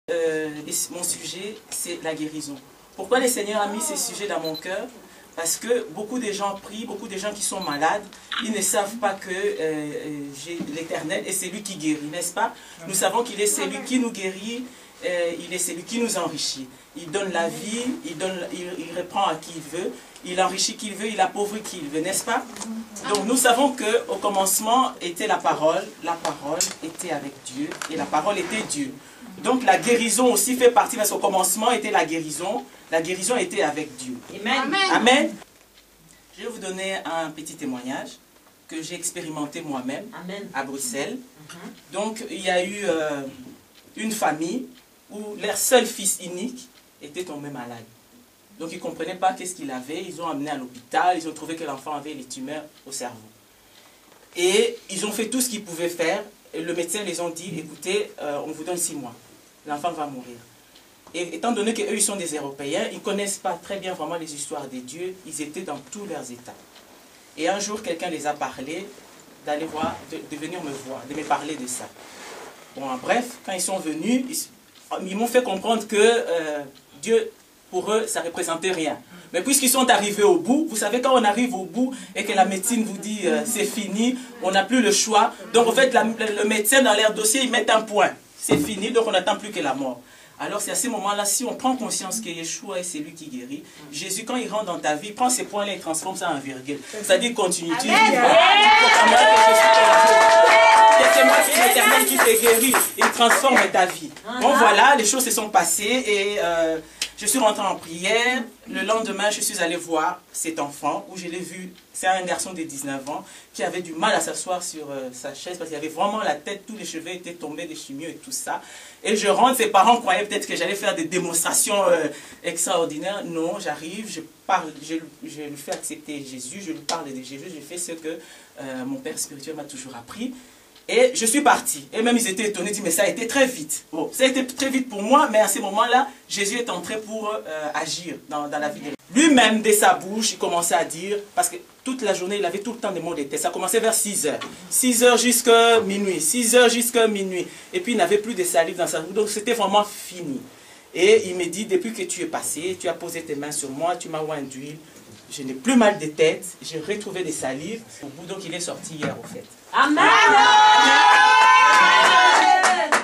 Mon sujet, c'est la guérison. Pourquoi le Seigneur a mis ces sujets dans mon cœur? Parce que beaucoup de gens prient, beaucoup de gens qui sont malades, ils ne savent pas que j'ai l'Éternel et c'est lui qui guérit, n'est-ce pas? Nous savons qu'il est celui qui nous guérit, il est celui qui nous enrichit. Il donne la vie, il reprend à qui il veut, il enrichit qui il veut, il appauvrit qui il veut, n'est-ce pas? Donc nous savons qu'au commencement était la parole était avec Dieu et la parole était Dieu. Donc la guérison aussi fait partie, parce qu'au commencement était la guérison était avec Dieu. Amen. Amen. Je vais vous donner un petit témoignage que j'ai expérimenté moi-même à Bruxelles. Donc il y a eu une famille où leur seul fils unique était tombé malade. Donc ils ne comprenaient pas qu'est-ce qu'il avait, ils ont amené à l'hôpital, ils ont trouvé que l'enfant avait les tumeurs au cerveau. Et ils ont fait tout ce qu'ils pouvaient faire, et le médecin les a dit, écoutez, on vous donne 6 mois, l'enfant va mourir. Et étant donné qu'eux, ils sont des Européens, ils ne connaissent pas très bien vraiment les histoires des dieux, ils étaient dans tous leurs états. Et un jour, quelqu'un les a parlé, d'aller voir, de venir me voir, de me parler de ça. Bon, bref, quand ils sont venus, ils m'ont fait comprendre que Dieu, pour eux, ça ne représentait rien. Mais puisqu'ils sont arrivés au bout, vous savez, quand on arrive au bout et que la médecine vous dit c'est fini, on n'a plus le choix. Donc en fait, le médecin dans leur dossier, ils mettent un point. C'est fini, donc on n'attend plus que la mort. Alors c'est à ce moment-là, si on prend conscience que Yeshua est celui qui guérit, Jésus, quand il rentre dans ta vie, prend ces points-là et transforme ça en virgule. C'est-à-dire continuité. C'est moi qui est l'Éternel qui te guérit. Il transforme ta vie. Bon voilà, les choses se sont passées et je suis rentré en prière. Le lendemain, je suis allé voir cet enfant où je l'ai vu. C'est un garçon de 19 ans qui avait du mal à s'asseoir sur sa chaise parce qu'il avait vraiment la tête, tous les cheveux étaient tombés des chimios et tout ça. Et je rentre, ses parents croyaient peut-être que j'allais faire des démonstrations extraordinaires. Non, j'arrive, je parle, je lui fais accepter Jésus, je lui parle de Jésus, je fais ce que mon père spirituel m'a toujours appris. Et je suis parti. Et même ils étaient étonnés, ils disent, mais ça a été très vite. Bon, ça a été très vite pour moi, mais à ce moment-là, Jésus est entré pour agir dans la vie de lui-même, de sa bouche, il commençait à dire, parce que toute la journée, il avait tout le temps des mots de tête. Ça commençait vers 6 heures. 6 heures jusqu'à minuit. 6 heures jusqu'à minuit. Et puis, il n'avait plus de salive dans sa bouche. Donc, c'était vraiment fini. Et il me dit, depuis que tu es passé, tu as posé tes mains sur moi, tu m'as oint d'huile. Je n'ai plus mal de tête. J'ai retrouvé des salives. Au bout, donc, il est sorti hier, au fait. Amen.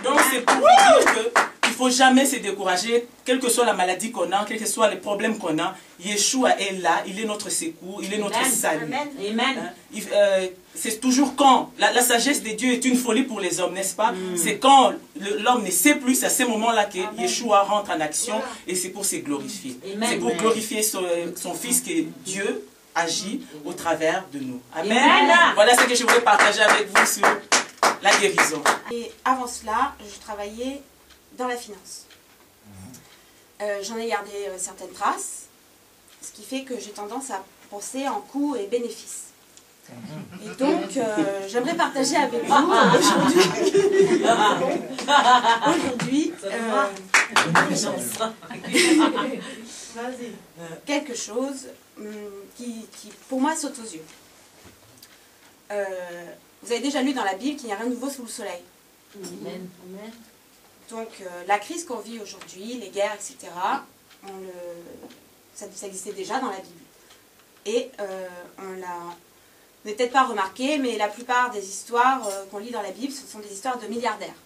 Donc, c'est pour vous dire qu'il ne faut jamais se décourager, quelle que soit la maladie qu'on a, quels que soient les problèmes qu'on a. Yeshua est là, il est notre secours, il est notre salut. Amen. C'est toujours quand la sagesse de Dieu est une folie pour les hommes, n'est-ce pas? C'est quand l'homme ne sait plus, c'est à ce moment-là que Yeshua rentre en action et c'est pour se glorifier. C'est pour glorifier son Fils que Dieu agit au travers de nous. Amen. Voilà ce que je voulais partager avec vous sur la guérison. Et avant cela, je travaillais dans la finance. J'en ai gardé certaines traces, ce qui fait que j'ai tendance à penser en coûts et bénéfices. Et donc, j'aimerais partager avec vous aujourd'hui quelque chose qui pour moi saute aux yeux. Vous avez déjà lu dans la Bible qu'il n'y a rien de nouveau sous le soleil. Amen. Donc la crise qu'on vit aujourd'hui, les guerres, etc., ça existait déjà dans la Bible. Et on n'a peut-être pas remarqué, mais la plupart des histoires qu'on lit dans la Bible, ce sont des histoires de milliardaires.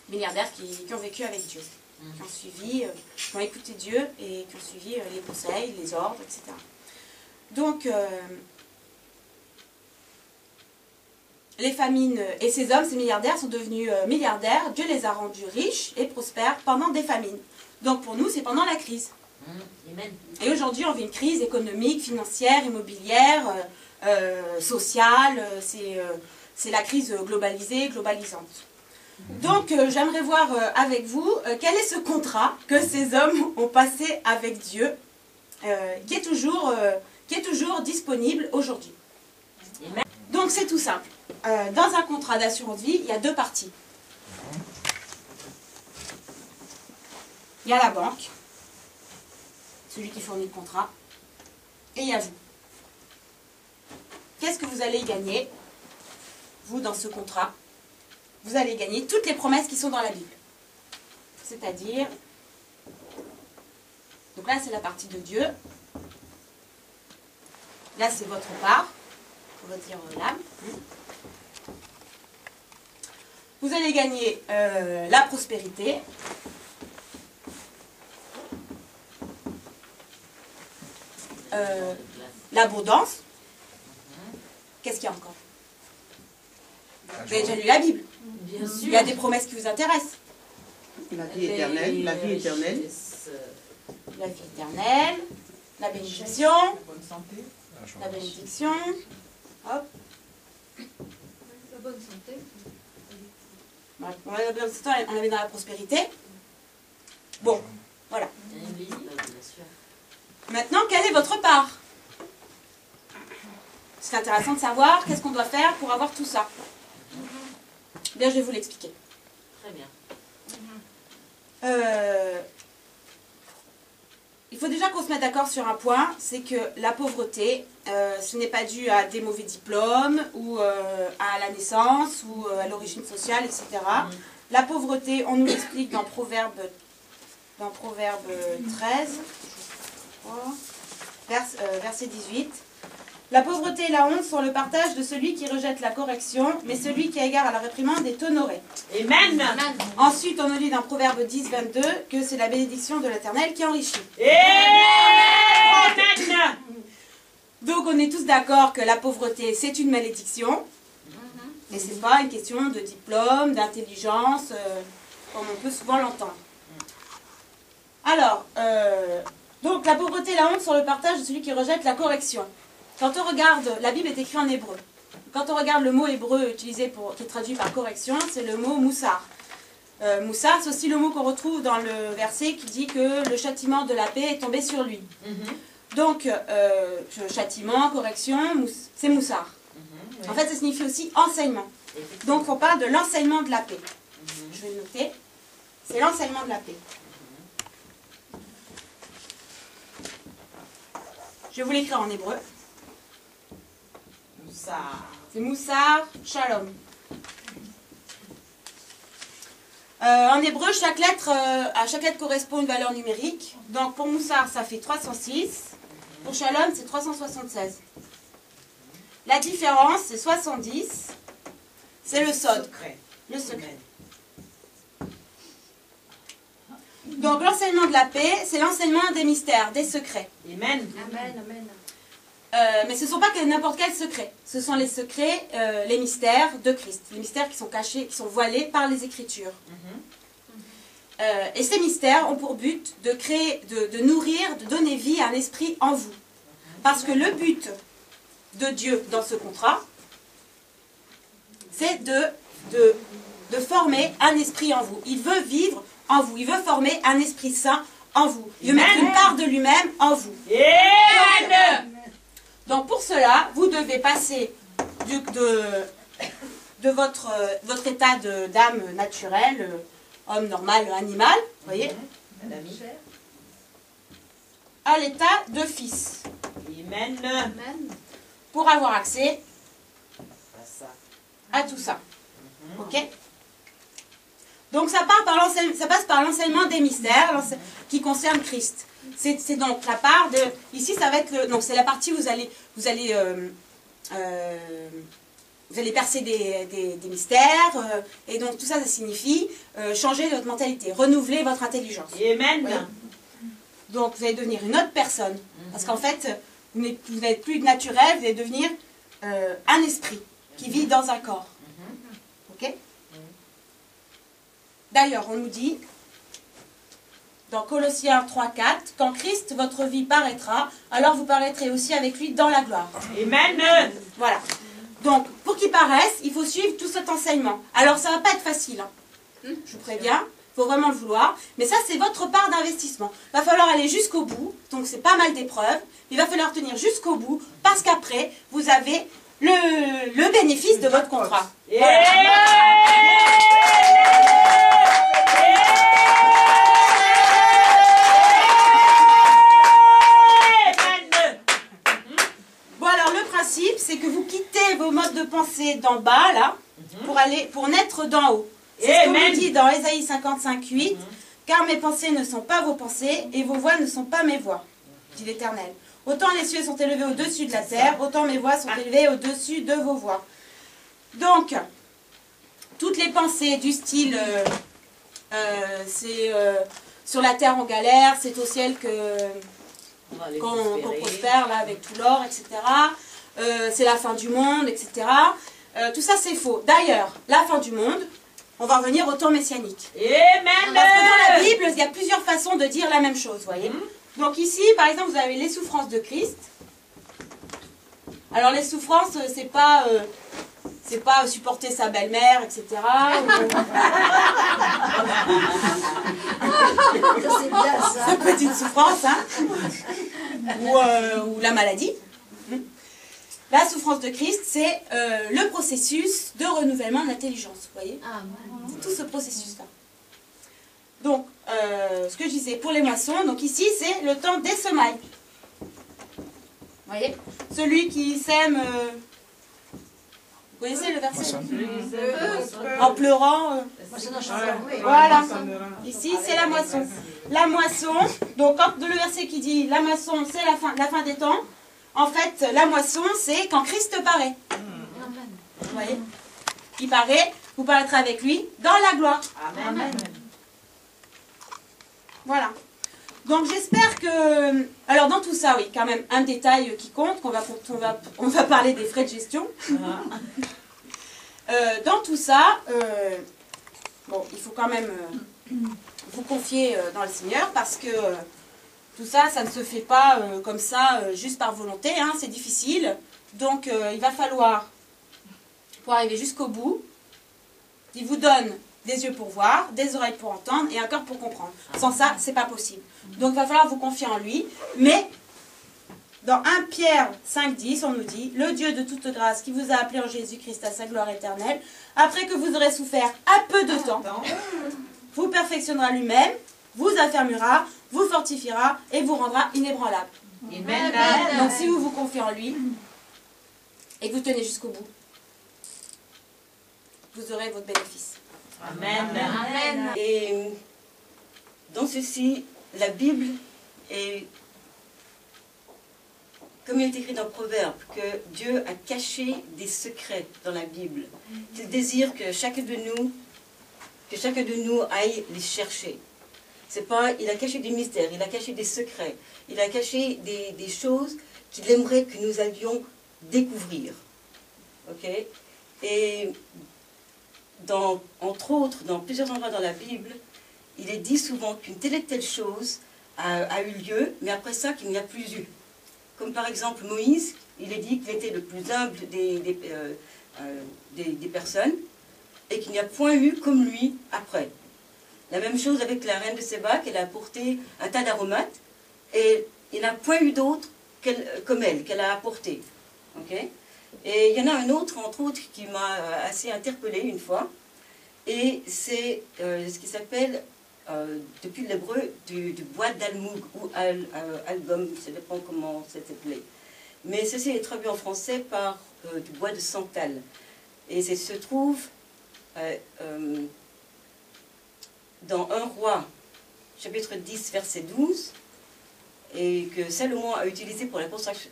Milliardaires qui ont vécu avec Dieu, qui ont suivi, qui ont écouté Dieu et qui ont suivi les conseils, les ordres, etc. Donc, les famines et ces hommes, ces milliardaires, sont devenus milliardaires. Dieu les a rendus riches et prospères pendant des famines. Donc pour nous, c'est pendant la crise. Amen. Et aujourd'hui, on vit une crise économique, financière, immobilière, sociale. C'est la crise globalisée, globalisante. Donc j'aimerais voir avec vous quel est ce contrat que ces hommes ont passé avec Dieu, qui est toujours disponible aujourd'hui. Donc c'est tout simple. Dans un contrat d'assurance vie, il y a 2 parties. Il y a la banque, celui qui fournit le contrat, et il y a vous. Qu'est-ce que vous allez gagner, vous, dans ce contrat? Vous allez gagner toutes les promesses qui sont dans la Bible. c'est-à-dire, donc là c'est la partie de Dieu, là c'est votre part, on va dire l'âme. Vous allez gagner la prospérité, l'abondance. Qu'est-ce qu'il y a encore? Vous avez déjà lu la Bible? Bien sûr. Il y a des promesses qui vous intéressent. La vie éternelle, la vie éternelle. La vie éternelle, la bénédiction, la bénédiction, hop. La bonne santé. On avait dans la prospérité. Bon, voilà. Maintenant, quelle est votre part? C'est intéressant de savoir qu'est-ce qu'on doit faire pour avoir tout ça. Bien, je vais vous l'expliquer. Très bien. Il faut déjà qu'on se mette d'accord sur un point, c'est que la pauvreté, ce n'est pas dû à des mauvais diplômes, ou à la naissance, ou à l'origine sociale, etc. La pauvreté, on nous l'explique dans Proverbe 13, verset 18. La pauvreté et la honte sont le partage de celui qui rejette la correction, mais celui qui a égard à la réprimande est honoré. Amen. Ensuite, on nous lit dans Proverbe 10, 22 que c'est la bénédiction de l'Éternel qui enrichit. Amen. Donc, on est tous d'accord que la pauvreté, c'est une malédiction. Et ce n'est pas une question de diplôme, d'intelligence, comme on peut souvent l'entendre. Alors, donc la pauvreté et la honte sont le partage de celui qui rejette la correction. Quand on regarde, la Bible est écrite en hébreu. Quand on regarde le mot hébreu utilisé qui est traduit par correction, c'est le mot moussar. Moussar, c'est aussi le mot qu'on retrouve dans le verset qui dit que le châtiment de la paix est tombé sur lui. Donc, châtiment, correction, c'est moussar. En fait, ça signifie aussi enseignement. Donc, on parle de l'enseignement de la paix. Je vais le noter. C'est l'enseignement de la paix. Je vais vous l'écrire en hébreu. C'est Moussar Shalom. En hébreu, à chaque lettre correspond une valeur numérique. Donc pour Moussar, ça fait 306. Pour Shalom, c'est 376. La différence, c'est 70. C'est le sod. Le secret. Donc l'enseignement de la paix, c'est l'enseignement des mystères, des secrets. Amen. Amen, amen. Mais ce ne sont pas que n'importe quels secrets. Ce sont les secrets, les mystères de Christ. Les mystères qui sont cachés, qui sont voilés par les Écritures. Et ces mystères ont pour but de créer, de nourrir, de donner vie à un esprit en vous. Parce que le but de Dieu dans ce contrat, c'est de former un esprit en vous. Il veut vivre en vous. Il veut former un esprit saint en vous. Il veut mettre une part de lui-même en vous. Donc pour cela, vous devez passer de votre état d'âme naturelle, homme normal, animal, voyez, à l'état de fils. Amen. Pour avoir accès à tout ça. Ok? Donc ça passe par l'enseignement des mystères qui concerne Christ. C'est donc la part de... Ici, ça va être donc c'est la partie où vous allez percer des mystères. Et donc tout ça, ça signifie changer votre mentalité, renouveler votre intelligence. Amen. Oui. Donc vous allez devenir une autre personne. Parce qu'en fait, vous n'êtes plus naturel, vous allez devenir un esprit qui vit dans un corps. Ok? D'ailleurs, on nous dit, dans Colossiens 3,4, « Quand Christ, votre vie, paraîtra, alors vous paraîtrez aussi avec lui dans la gloire. » Amen. Voilà. Donc, pour qu'il paraisse, il faut suivre tout cet enseignement. Alors, ça ne va pas être facile. Hein. Je vous préviens, il faut vraiment le vouloir. Mais ça, c'est votre part d'investissement. Il va falloir aller jusqu'au bout. Donc, c'est pas mal d'épreuves. Il va falloir tenir jusqu'au bout, parce qu'après, vous avez le bénéfice de votre contrat. Bon, alors le principe, c'est que vous quittez vos modes de pensée d'en bas, là, pour naître d'en haut. C'est ce qu'on nous dit dans Ésaïe 55:8, Car mes pensées ne sont pas vos pensées, et vos voix ne sont pas mes voix, dit l'Éternel. Autant les cieux sont élevés au-dessus de la terre, autant mes voix sont élevées au-dessus de vos voix. Donc, toutes les pensées du style c'est sur la terre on galère, c'est au ciel qu'on prospère là, avec tout l'or, etc. C'est la fin du monde, etc. Tout ça c'est faux. D'ailleurs, la fin du monde, on va revenir au temps messianique. Amen. Parce que dans la Bible, il y a plusieurs façons de dire la même chose, voyez. Donc ici, par exemple, vous avez les souffrances de Christ. Alors les souffrances, c'est pas supporter sa belle-mère, etc. C'est bien ça. C'est petite souffrance, hein. Ou la maladie. La souffrance de Christ, c'est le processus de renouvellement de l'intelligence, vous voyez. C'est tout ce processus-là. Donc, ce que je disais pour les moissons, donc ici, c'est le temps des semailles. Vous voyez, celui qui sème... vous connaissez le verset? En pleurant. Voilà. Ici, c'est la moisson. La moisson, donc quand le verset qui dit la moisson, c'est la fin des temps, en fait, la moisson, c'est quand Christ paraît. Vous voyez? Il paraît, vous paraîtrez avec lui dans la gloire. Amen. Voilà. Donc j'espère que... Alors dans tout ça, oui, quand même, un détail qui compte, on va parler des frais de gestion. Dans tout ça, bon, il faut quand même vous confier dans le Seigneur parce que tout ça, ça ne se fait pas comme ça, juste par volonté, hein, c'est difficile. Donc il va falloir, pour arriver jusqu'au bout, il vous donne des yeux pour voir, des oreilles pour entendre et un cœur pour comprendre. Sans ça, c'est pas possible. Donc il va falloir vous confier en lui, mais... Dans 1 Pierre 5,10, on nous dit « Le Dieu de toute grâce qui vous a appelé en Jésus-Christ à sa gloire éternelle, après que vous aurez souffert un peu de temps, vous perfectionnera lui-même, vous affermira, vous fortifiera et vous rendra inébranlable. » Donc si vous vous confiez en lui et que vous tenez jusqu'au bout, vous aurez votre bénéfice. Amen. Et dans ceci, la Bible est... Comme il est écrit dans Proverbe, que Dieu a caché des secrets dans la Bible, qu'il désire que chacun de nous aille les chercher. C'est pas, il a caché des mystères, il a caché des secrets, il a caché des choses qu'il aimerait que nous allions découvrir. Ok? Et entre autres, dans plusieurs endroits dans la Bible, il est dit souvent qu'une telle et telle chose a eu lieu, mais après ça, qu'il n'y a plus eu. Comme par exemple Moïse, il est dit qu'il était le plus humble des personnes et qu'il n'y a point eu comme lui après. La même chose avec la reine de Séba, qu'elle a apporté un tas d'aromates et il n'y a point eu d'autre comme elle, qu'elle a apporté. Okay? Et il y en a un autre, entre autres, qui m'a assez interpellée une fois, et c'est ce qui s'appelle... depuis l'hébreu, du bois d'Almoug ou album, ça dépend comment c'est appelé. Mais ceci est traduit en français par du bois de santal. Et ça se trouve dans 1 Roi, chapitre 10, verset 12, et que Salomon a utilisé pour la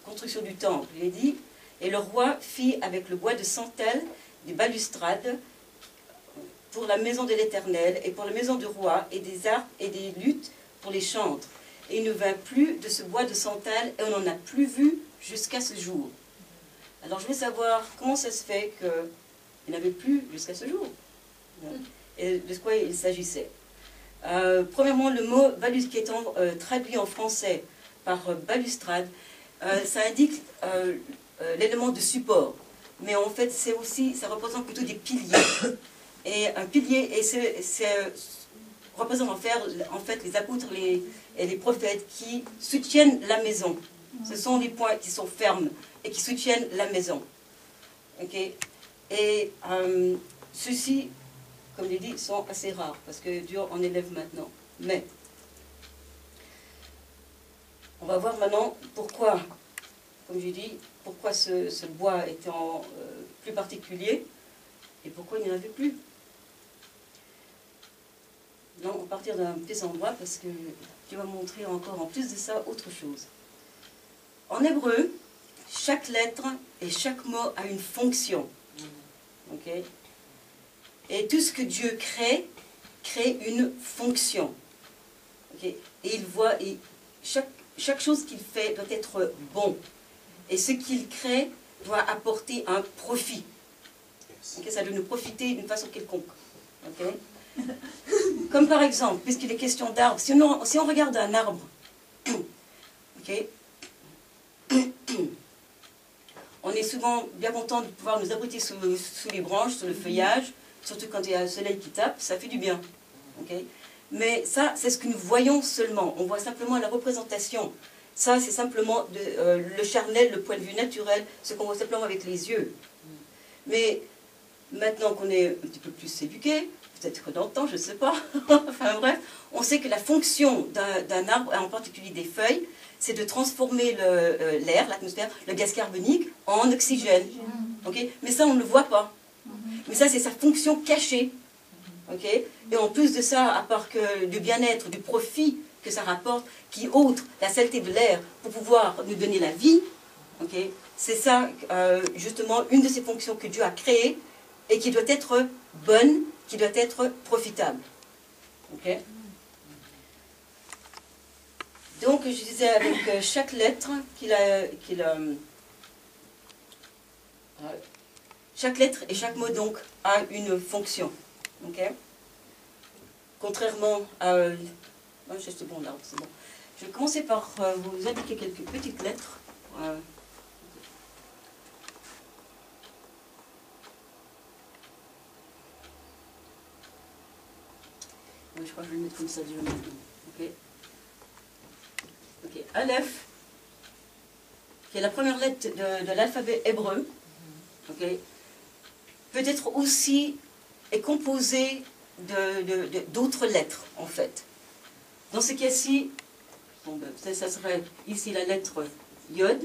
construction du temple. Il est dit, et le roi fit avec le bois de santal des balustrades pour la maison de l'Éternel et pour la maison du roi, et des arcs et des luttes pour les chantres. Et il ne vint plus de ce bois de santal, et on n'en a plus vu jusqu'à ce jour. Alors je veux savoir comment ça se fait qu'il n'avait plus jusqu'à ce jour. Et de quoi il s'agissait. Premièrement, le mot balustrade, qui est traduit en français par balustrade, ça indique l'élément de support. Mais en fait, c'est aussi, ça représente plutôt des piliers. Et un pilier, représente en fait les apôtres et les prophètes qui soutiennent la maison. Ce sont les points qui sont fermes et qui soutiennent la maison. Okay? Et ceux-ci, comme je l'ai dit, sont assez rares parce que Dieu en élève maintenant. Mais on va voir maintenant pourquoi, comme je dis, pourquoi ce bois était plus particulier et pourquoi il n'y en avait plus. Non, on va partir d'un petit endroit parce que je vais montrer encore en plus de ça autre chose. En hébreu, chaque lettre et chaque mot a une fonction. Ok? Et tout ce que Dieu crée une fonction. Okay? Et il voit, chaque chose qu'il fait doit être bon. Et ce qu'il crée doit apporter un profit. Okay? Ça doit nous profiter d'une façon quelconque. Okay? Comme par exemple, puisqu'il est question d'arbres, si on regarde un arbre, okay? On est souvent bien content de pouvoir nous abriter sous les branches, sous le feuillage, surtout quand il y a le soleil qui tape, ça fait du bien. Okay? Mais ça, c'est ce que nous voyons seulement. On voit simplement la représentation. Ça, c'est simplement le charnel, le point de vue naturel, ce qu'on voit simplement avec les yeux. Mais maintenant qu'on est un petit peu plus éduqué, peut-être que dans le temps, je ne sais pas, enfin bref, on sait que la fonction d'un arbre, en particulier des feuilles, c'est de transformer l'air, l'atmosphère, le gaz carbonique en oxygène. Okay? Mais ça, on ne le voit pas. Mais ça, c'est sa fonction cachée. Okay? Et en plus de ça, à part que du bien-être, du profit que ça rapporte, qui ôte la saleté de l'air pour pouvoir nous donner la vie, okay? C'est ça, justement, une de ces fonctions que Dieu a créées et qui doit être bonne, qui doit être profitable. Okay? Donc, je disais avec chaque lettre chaque lettre et chaque mot donc a une fonction. Okay? Contrairement à... Non, c'est bon là, c'est bon. Je vais commencer par vous indiquer quelques petites lettres. Je crois que je vais le mettre comme ça. Ok. Ok. Aleph, qui est la première lettre de l'alphabet hébreu, okay, peut être aussi est composé d'autres lettres, en fait. Dans ce cas-ci, bon, ben, ça serait ici la lettre Yod,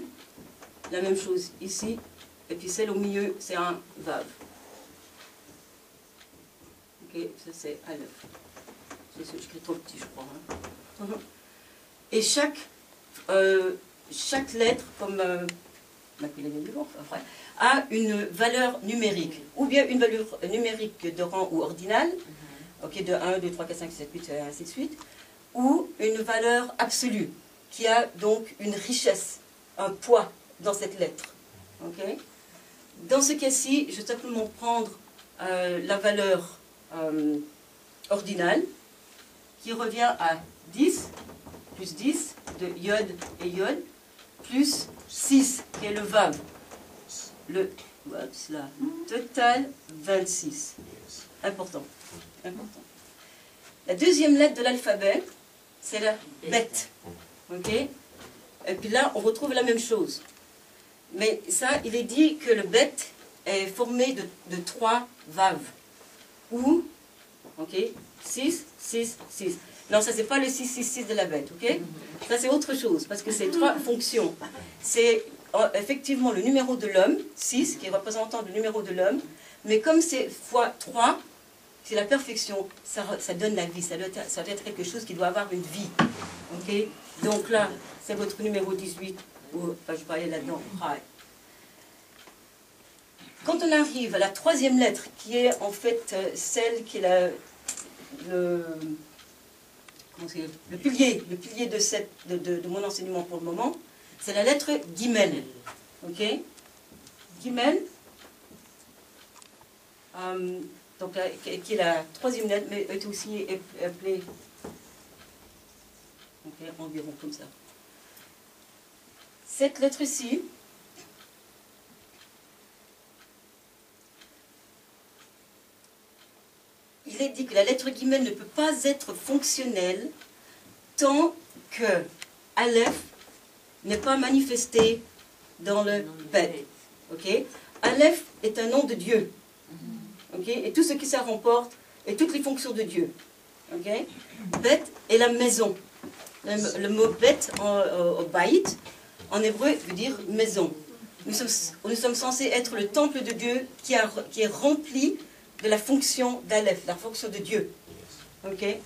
la même chose ici, et puis celle au milieu, c'est un Vav. Ok, ça c'est Aleph. J'écris trop petit, je crois. Hein. Et chaque lettre, comme a une valeur numérique, ou bien une valeur numérique de rang ou ordinal, okay, de 1, 2, 3, 4, 5, 6, 7, 8, et ainsi de suite, ou une valeur absolue, qui a donc une richesse, un poids dans cette lettre. Okay? Dans ce cas-ci, je vais simplement prendre la valeur ordinale, qui revient à 10, plus 10, de Yod et Yod, plus 6, qui est le Vav. Le total 26. Important. Important. La deuxième lettre de l'alphabet, c'est la Bet. Okay? Et puis là, on retrouve la même chose. Mais ça, il est dit que le Bet est formé de 3 Vav. Ou, ok, 6, 6, 6. Non, ça, c'est pas le 6, 6, 6 de la bête, ok? Ça, c'est autre chose, parce que c'est 3 fonctions. C'est effectivement le numéro de l'homme, 6, qui est représentant du numéro de l'homme, mais comme c'est fois 3, c'est la perfection, ça donne la vie, ça doit être quelque chose qui doit avoir une vie, ok? Donc là, c'est votre numéro 18, ou, enfin, je parlais là-dedans, Quand on arrive à la troisième lettre, qui est en fait celle qui est le pilier de mon enseignement pour le moment, c'est la lettre Gimel. Ok? Gimel, donc, qui est la troisième lettre, mais est aussi appelée environ comme ça. Cette lettre-ci, il est dit que la lettre Gimel ne peut pas être fonctionnelle tant que Aleph n'est pas manifesté dans le Bet. Okay? Aleph est un nom de Dieu. Okay? Et tout ce qui ça remporte, et toutes les fonctions de Dieu. Okay? Bet est la maison. Le mot Bet, au Baït, en hébreu, veut dire maison. Nous sommes censés être le temple de Dieu qui est rempli de la fonction d'Aleph, la fonction de Dieu. Okay?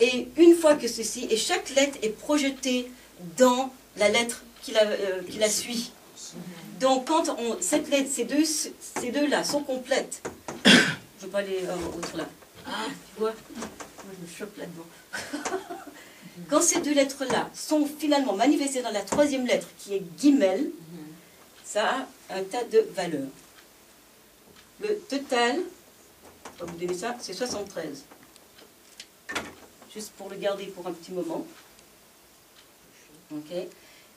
Et une fois que ceci, et chaque lettre est projetée dans la lettre qui la suit. Donc quand cette lettre, ces deux-là sont complètes, je ne veux pas aller autre là. Ah, tu vois, moi je me chope là-dedans. Quand ces deux lettres-là sont finalement manifestées dans la troisième lettre, qui est Gimel, ça a un tas de valeurs. Le total, je vais vous donner ça, c'est 73. Juste pour le garder pour un petit moment. Ok.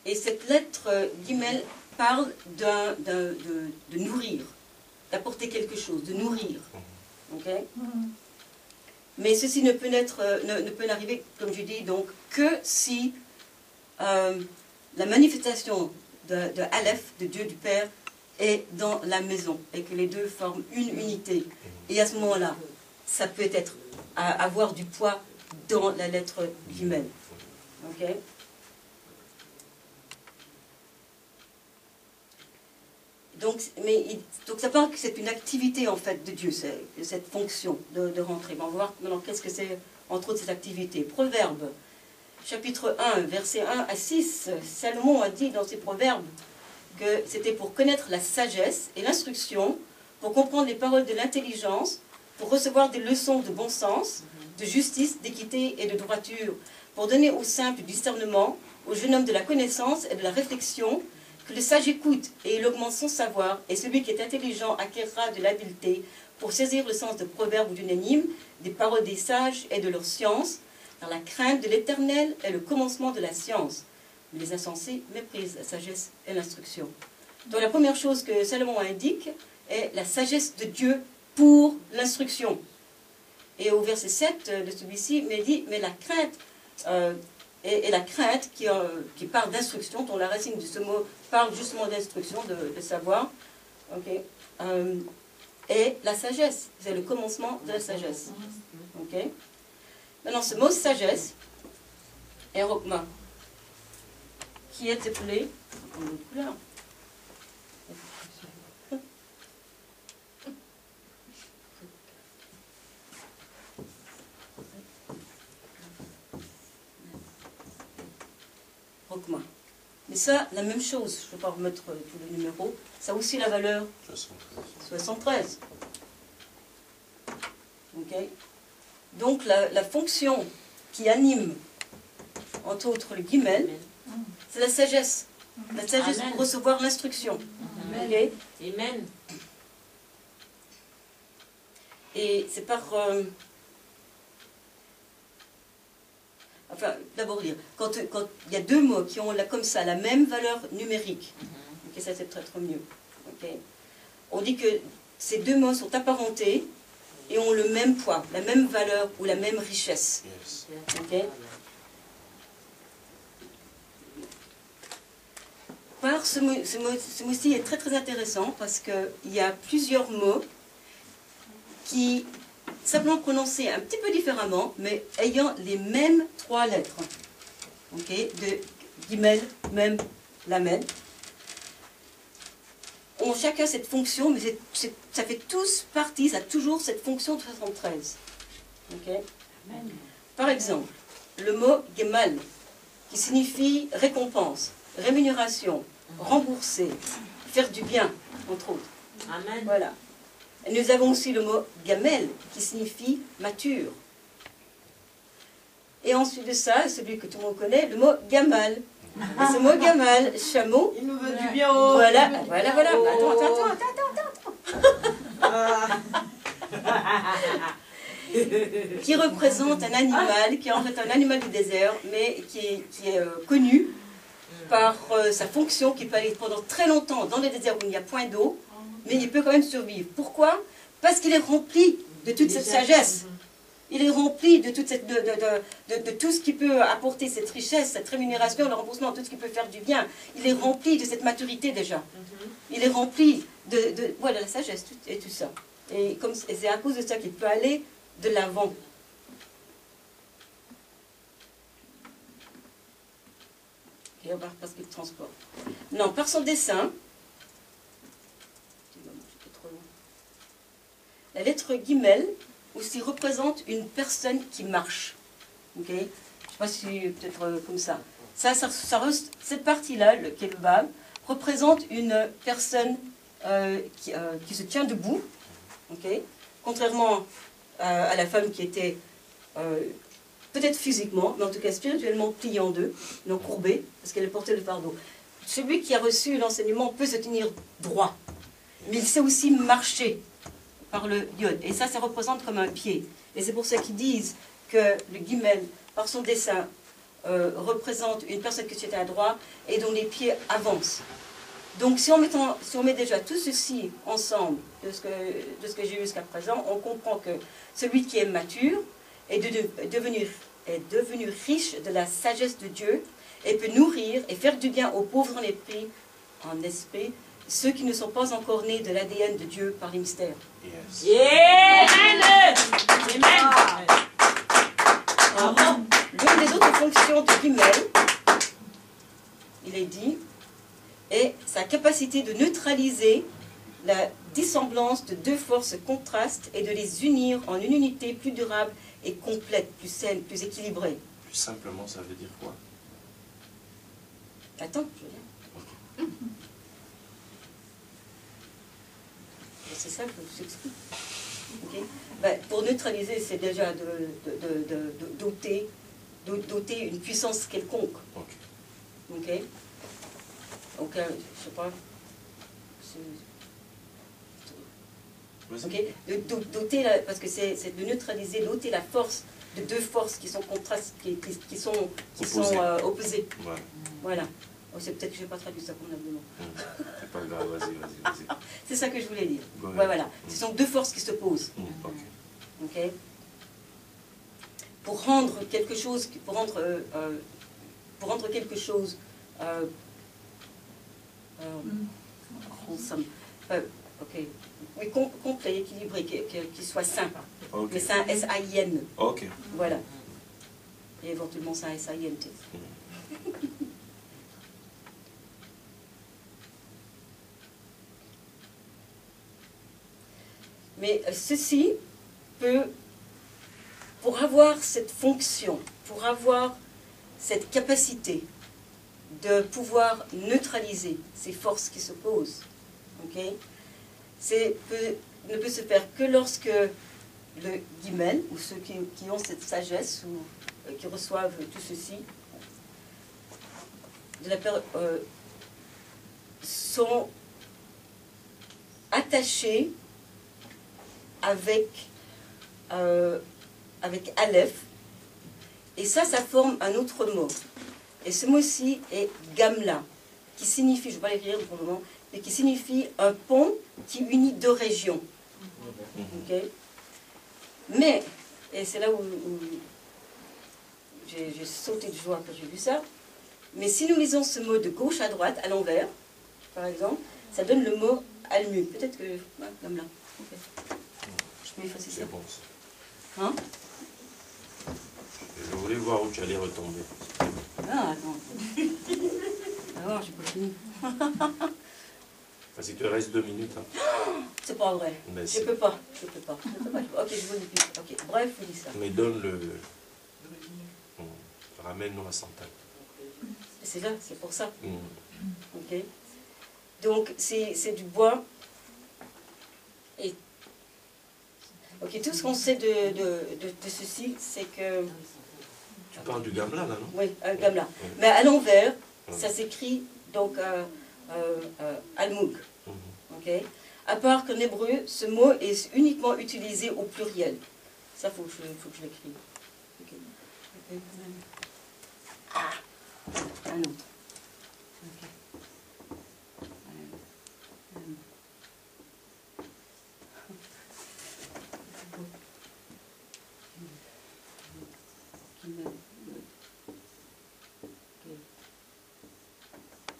Et cette lettre Gimel parle de nourrir, d'apporter quelque chose, de nourrir. Ok. Mais ceci ne peut n'arriver, comme je dis, donc, que si la manifestation de Aleph, de Dieu du Père, est dans la maison, et que les deux forment une unité. Et à ce moment-là, ça peut être avoir du poids dans la lettre Gimel. Ok. Donc ça parle que c'est une activité en fait de Dieu, cette fonction de rentrer. Bon, on va voir maintenant qu'est-ce que c'est entre autres cette activité. Proverbes, chapitre 1, versets 1 à 6, Salomon a dit dans ses proverbes que c'était pour connaître la sagesse et l'instruction, pour comprendre les paroles de l'intelligence, pour recevoir des leçons de bon sens, de justice, d'équité et de droiture, pour donner aux simples du discernement, aux jeunes hommes de la connaissance et de la réflexion, que le sage écoute et il augmente son savoir, et celui qui est intelligent acquérera de l'habileté pour saisir le sens de proverbes ou d'une énigme, des paroles des sages et de leur science, car la crainte de l'Éternel est le commencement de la science. Mais les insensés méprisent la sagesse et l'instruction. Donc la première chose que Salomon indique est la sagesse de Dieu pour l'instruction. Et au verset 7 de celui-ci, il dit, mais la crainte... Et la crainte qui parle d'instruction, dont la racine de ce mot parle justement d'instruction, de savoir, okay, et la sagesse, c'est le commencement de la sagesse. Okay. Maintenant, ce mot sagesse est Rokma, qui est appelé, en autre couleur, mais ça, la même chose, je ne vais pas remettre tous les numéros, ça a aussi la valeur 73. Okay. Donc la fonction qui anime, entre autres le Gimel, c'est la sagesse. La sagesse pour recevoir l'instruction. Okay. Amen. Et c'est par... Enfin, d'abord lire. Quand il y a deux mots qui ont comme ça la même valeur numérique, okay, ça c'est peut-être mieux. Okay. On dit que ces deux mots sont apparentés et ont le même poids, la même valeur ou la même richesse. Okay. Par ce mot-ci est très très intéressant parce qu'il y a plusieurs mots qui simplement prononcés un petit peu différemment, mais ayant les mêmes trois lettres. Okay, de Gimel, Mem, Lamed. Ont chacun cette fonction, mais ça fait tous partie, ça a toujours cette fonction de 73. Okay. Par exemple, le mot Gemal, qui signifie récompense, rémunération, rembourser, faire du bien, entre autres. Amen. Voilà. Et nous avons aussi le mot Gamel, qui signifie mature. Et ensuite de ça, celui que tout le monde connaît, le mot Gamal. Et ce mot Gamal, chameau. Il nous veut du bien. Voilà. Oh. Attends. Qui représente un animal, qui est en fait un animal du désert, mais qui est connu par sa fonction, qui peut aller pendant très longtemps dans le désert où il n'y a point d'eau, mais il peut quand même survivre. Pourquoi? Parce qu'il est rempli de toute cette sagesse. Il est rempli de, de tout ce qui peut apporter cette richesse, cette rémunération, le remboursement, tout ce qui peut faire du bien. Il est rempli de cette maturité déjà. Il est rempli de voilà, la sagesse et tout ça. Et c'est à cause de ça qu'il peut aller de l'avant. Et on va parce qu'il transporte. Non, par son dessin, la lettre Gimel aussi représente une personne qui marche. Ok, je ne sais pas si peut-être comme ça. Cette partie-là, qui est le bas, représente une personne qui se tient debout, ok, contrairement à la femme qui était peut-être physiquement, mais en tout cas spirituellement pliée en deux, non courbée, parce qu'elle portait le fardeau. Celui qui a reçu l'enseignement peut se tenir droit, mais il sait aussi marcher par le yod. Et ça représente comme un pied. Et c'est pour ça qu'ils disent que le guimel, par son dessin, représente une personne qui se tient droit et dont les pieds avancent. Donc si on met déjà tout ceci ensemble, de ce que j'ai eu jusqu'à présent, on comprend que celui qui est mature est devenu riche de la sagesse de Dieu et peut nourrir et faire du bien aux pauvres en esprit, ceux qui ne sont pas encore nés de l'ADN de Dieu par les mystères. Yes. Yeah. Amen. L'une des autres fonctions du guimel, il est dit, est sa capacité de neutraliser la dissemblance de deux forces contrastes et de les unir en une unité plus durable et complète, plus saine, plus équilibrée. Plus simplement, ça veut dire quoi? Attends, je viens. C'est ça que je t'explique. Okay. Ben, pour neutraliser, c'est déjà doter une puissance quelconque. Ok. Donc, je sais pas. Ok. Doter parce que c'est de neutraliser, doter la force de deux forces qui sont contrastes, qui sont opposées. Ouais. Voilà. Oh, c'est peut-être que je n'ai pas traduit ça convenablement. C'est pas grave, vas-y. C'est ça que je voulais dire. Ouais. Ouais, voilà. Ce sont deux forces qui s'opposent. Ok. Pour rendre quelque chose, wholesome, ok, oui, complet, équilibré, qui soit sain. Okay. Mais sain, S-A-I-N. Ok. Voilà. Et éventuellement sain, S-A-I-N-T. Mais ceci peut, pour avoir cette fonction, pour avoir cette capacité de pouvoir neutraliser ces forces qui s'opposent, okay, ne peut se faire que lorsque le guimel, ou ceux qui ont cette sagesse, ou qui reçoivent tout ceci, sont attachés avec Aleph, et ça forme un autre mot. Et ce mot-ci est Gamla, qui signifie, je ne vais pas l'écrire pour le moment, mais qui signifie un pont qui unit deux régions. Okay. Mais, et c'est là où j'ai sauté de joie quand j'ai vu ça, mais si nous lisons ce mot de gauche à droite, à l'envers, par exemple, ça donne le mot Almu. Peut-être que... Ouais, Gamla. Okay. Je peux effacer ça. C'est bon. Hein? Je voulais voir où tu allais retomber. Ah, attends. Alors, j'ai pas fini. Vas-y, il te reste 2 minutes. Hein. C'est pas vrai. Mais je peux pas. Ok, je vous dis plus. Ok, bref, je vous dis ça. Mais donne-le. Ramène-nous à Santal. C'est là, c'est pour ça. Mm. Ok. Donc, c'est du bois. Et ok, tout ce qu'on sait de ceci, c'est que... Tu parles du Gamla, là, non? Oui, un Gamla. Oui. Mais à l'envers, ça s'écrit donc Almoug. Ok. À part qu'en hébreu, ce mot est uniquement utilisé au pluriel. Ça, faut que je l'écrive. Okay. Okay. Ah, un autre. Okay.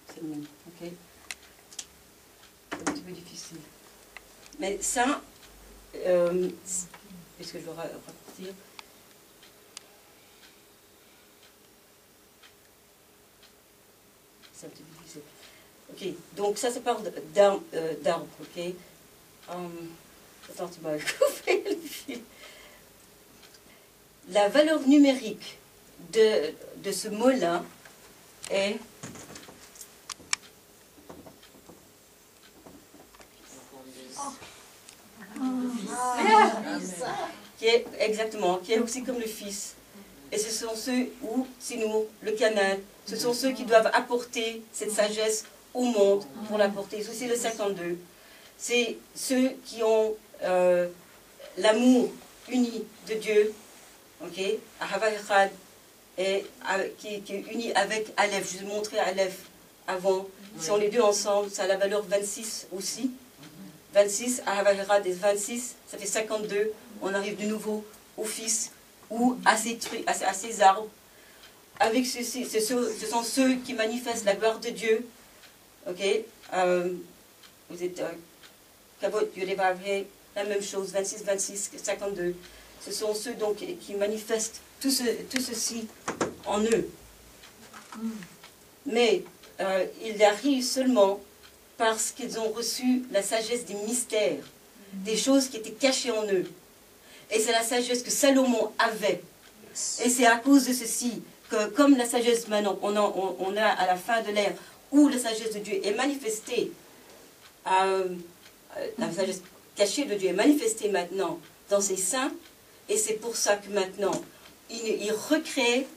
C'est bon, ok. C'est un petit peu difficile. Mais ça, puisque je dois raccourcir. C'est un petit peu difficile. Ok, donc ça parle d'arbre, ok. Attends, tu m'as coupé le fil. La valeur numérique de ce mot-là est qui est aussi comme le Fils. Et ce sont ceux, ou sinon le Canaan, ce sont ceux qui doivent apporter cette sagesse au monde pour l'apporter. C'est aussi le 52. C'est ceux qui ont l'amour uni de Dieu, ok, Ahava Echad, et qui est uni avec Aleph. Je vous ai montré Aleph avant. Si on les deux ensemble, ça a la valeur 26 aussi. 26, Ahava Echad et 26, ça fait 52. On arrive de nouveau au Fils ou à ces arbres. Avec ceci, ce sont ceux qui manifestent la gloire de Dieu. Ok, vous êtes la même chose, 26, 26, 52. Ce sont ceux donc qui manifestent tout ceci en eux. Mais ils arrivent seulement parce qu'ils ont reçu la sagesse des mystères, des choses qui étaient cachées en eux. Et c'est la sagesse que Salomon avait. Et c'est à cause de ceci que, comme la sagesse maintenant, on a à la fin de l'ère, où la sagesse de Dieu est manifestée, la sagesse cachée de Dieu est manifestée maintenant dans ses saints, et c'est pour ça que maintenant, il recrée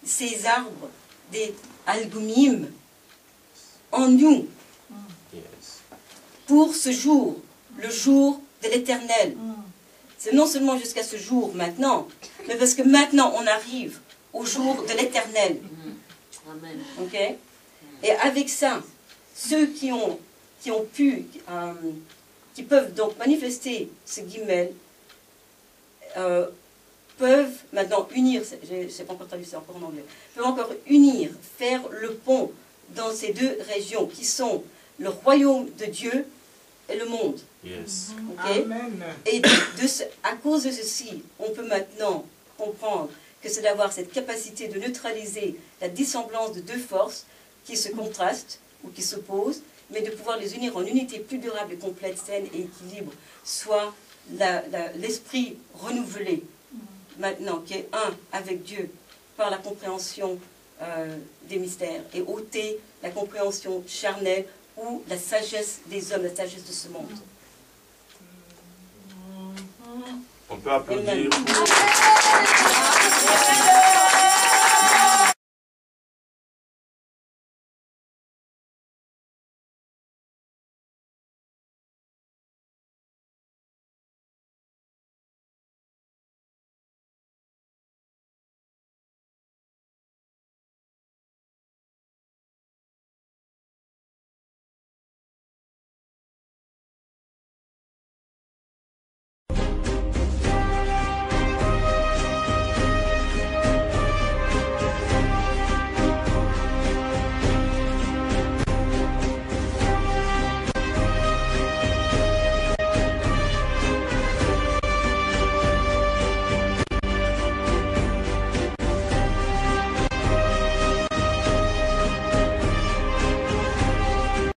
ces arbres, des algumim, en nous, pour ce jour, le jour de l'Éternel. C'est non seulement jusqu'à ce jour maintenant, mais parce que maintenant on arrive au jour de l'Éternel. Ok? Et avec ça, ceux qui peuvent donc manifester ce guimel, peuvent maintenant unir, je ne sais pas encore traduire, c'est encore en anglais, peuvent encore unir, faire le pont dans ces deux régions qui sont le royaume de Dieu et le monde. Yes. Okay? Et à cause de ceci, on peut maintenant comprendre que c'est d'avoir cette capacité de neutraliser la dissemblance de deux forces qui se contrastent ou qui s'opposent, mais de pouvoir les unir en unité plus durable et complète, saine et équilibre, soit l'esprit renouvelé, maintenant, qui est un avec Dieu, par la compréhension des mystères, et ôter la compréhension charnelle ou la sagesse des hommes, la sagesse de ce monde. On peut applaudir. Amen.